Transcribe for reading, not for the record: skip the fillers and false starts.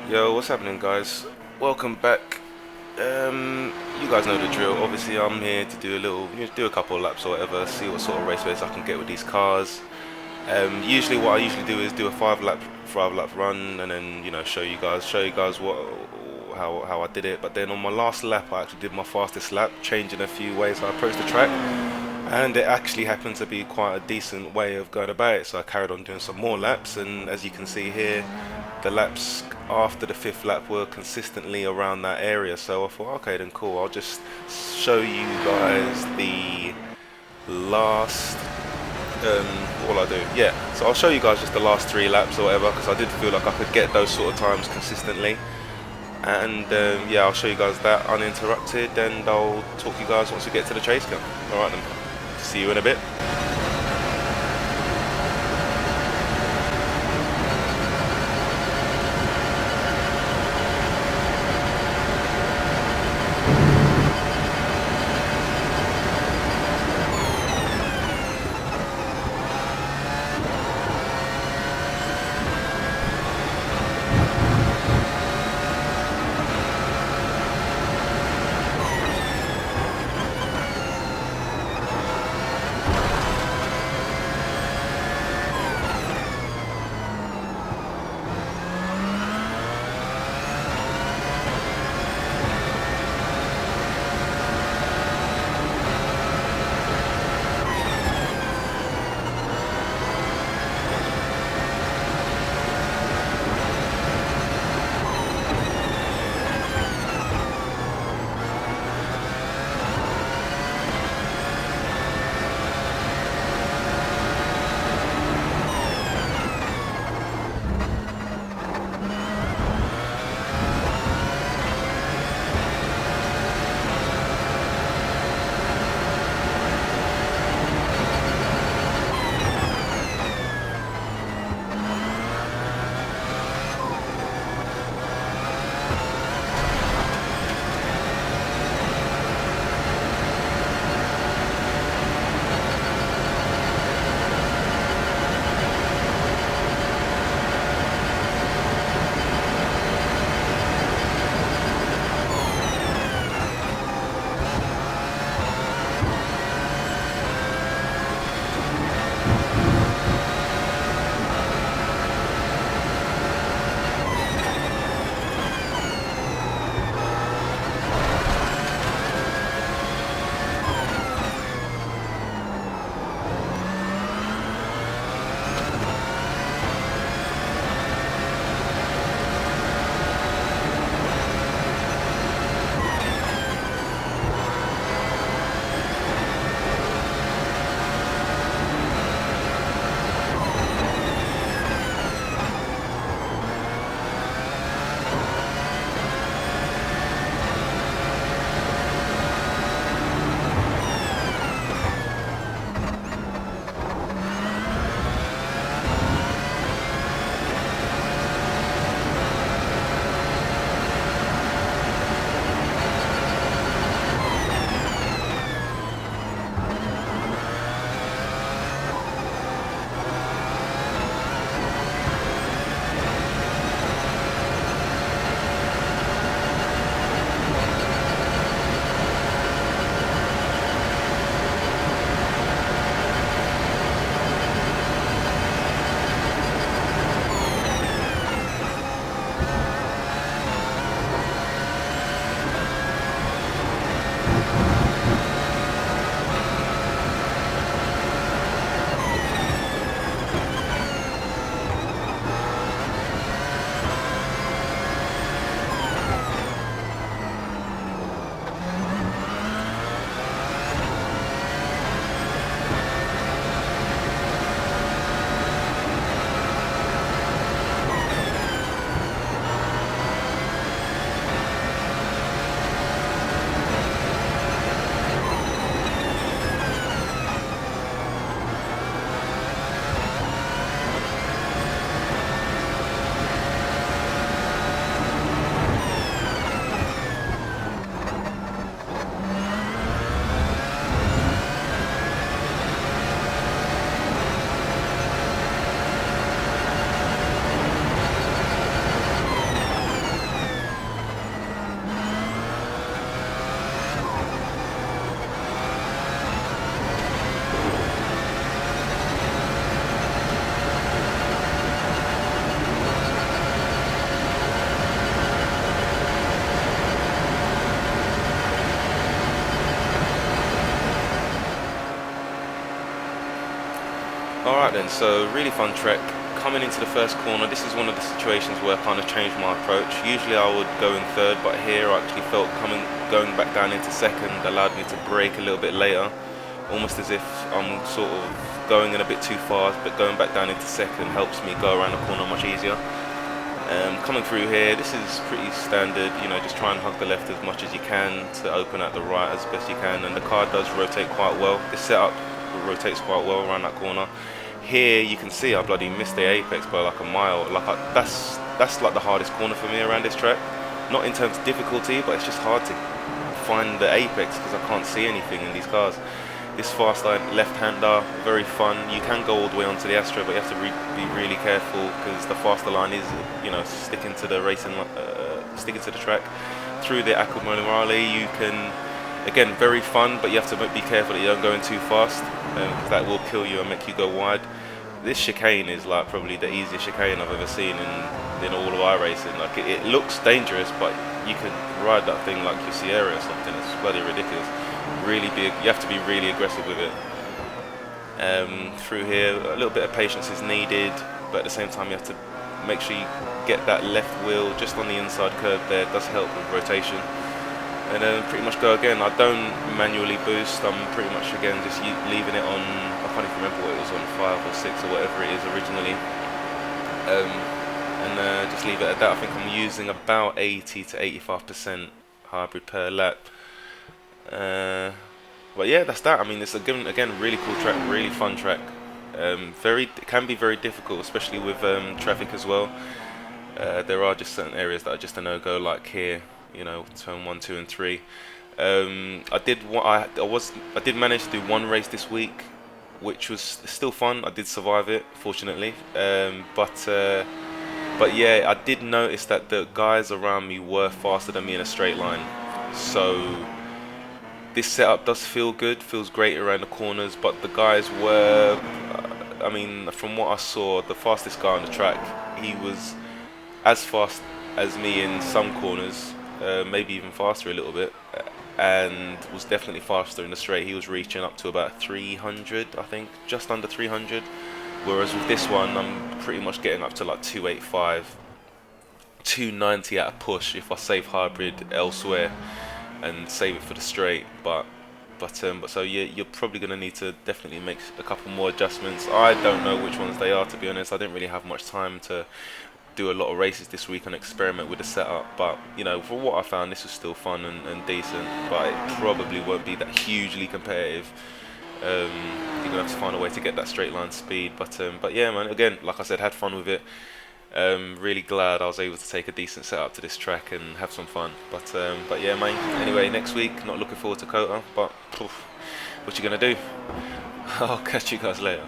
Yo, what's happening, guys? Welcome back. You guys know the drill. Obviously, I'm here to do a little, do a couple of laps or whatever, see what sort of race pace I can get with these cars. Usually, what I usually do is do a five lap run, and then show you guys how I did it. But then on my last lap, I actually did my fastest lap, changing a few ways I approached the track, and it actually happened to be quite a decent way of going about it. So I carried on doing some more laps, and as you can see here, the laps after the fifth lap were consistently around that area. So I thought, okay, then cool. I'll just show you guys the last. All I do, yeah. So I'll show you guys just the last three laps or whatever, because I did feel like I could get those sort of times consistently. And yeah, I'll show you guys that uninterrupted, and I'll talk to you guys once we get to the chase gun. All right then. See you in a bit. So really fun track. Coming into the first corner, this is one of the situations where I kind of changed my approach. Usually I would go in third, but here I actually felt going back down into second allowed me to brake a little bit later, almost as if I'm sort of going in a bit too fast, but going back down into second helps me go around the corner much easier. Coming through here, this is pretty standard, you know, just try and hug the left as much as you can to open at the right as best you can, and the car does rotate quite well. This setup rotates quite well around that corner. Here you can see I bloody missed the apex by like a mile. That's like the hardest corner for me around this track. Not in terms of difficulty, but it's just hard to find the apex because I can't see anything in these cars. This fast line left-hander, very fun. You can go all the way onto the Astra, but you have to be really careful because the faster line is, you know, sticking to the sticking to the track. Through the Imola, you can, again, very fun, but you have to be careful that you don't go in too fast because that will kill you and make you go wide. This chicane is like probably the easiest chicane I've ever seen in all of iRacing. Like it looks dangerous, but you can ride that thing like your Sierra or something. It's bloody ridiculous. Really big. You have to be really aggressive with it. Through here, a little bit of patience is needed, but at the same time you have to make sure you get that left wheel just on the inside curve there. It does help with rotation. And then pretty much go again. I don't manually boost. I'm pretty much again just leaving it on. I can't even remember what it was on, 5 or 6 or whatever it is originally. And just leave it at that. I think I'm using about 80 to 85% hybrid per lap. But yeah, that's that. I mean, it's again really cool track, really fun track. It can be very difficult, especially with traffic as well. There are just certain areas that are just a no-go, like here. You know, turn 1, 2, and 3. I did manage to do one race this week, which was still fun. I did survive it, fortunately. But yeah, I did notice that the guys around me were faster than me in a straight line. So this setup does feel good, feels great around the corners. But the guys were, I mean, from what I saw, the fastest guy on the track, he was as fast as me in some corners. Maybe even faster a little bit, and was definitely faster in the straight. He was reaching up to about 300, I think, just under 300, whereas with this one I'm pretty much getting up to like 285, 290 at a push if I save hybrid elsewhere and save it for the straight. But so yeah, you're probably going to need to definitely make a couple more adjustments. I don't know which ones they are, to be honest. I didn't really have much time to do a lot of races this week and experiment with the setup, but you know, for what I found, this was still fun and decent, but it probably won't be that hugely competitive. You're gonna have to find a way to get that straight line speed, but yeah, man, again, like I said, had fun with it. Really glad I was able to take a decent setup to this track and have some fun, but yeah, man, anyway, next week, not looking forward to Kota, but what you gonna do? I'll catch you guys later.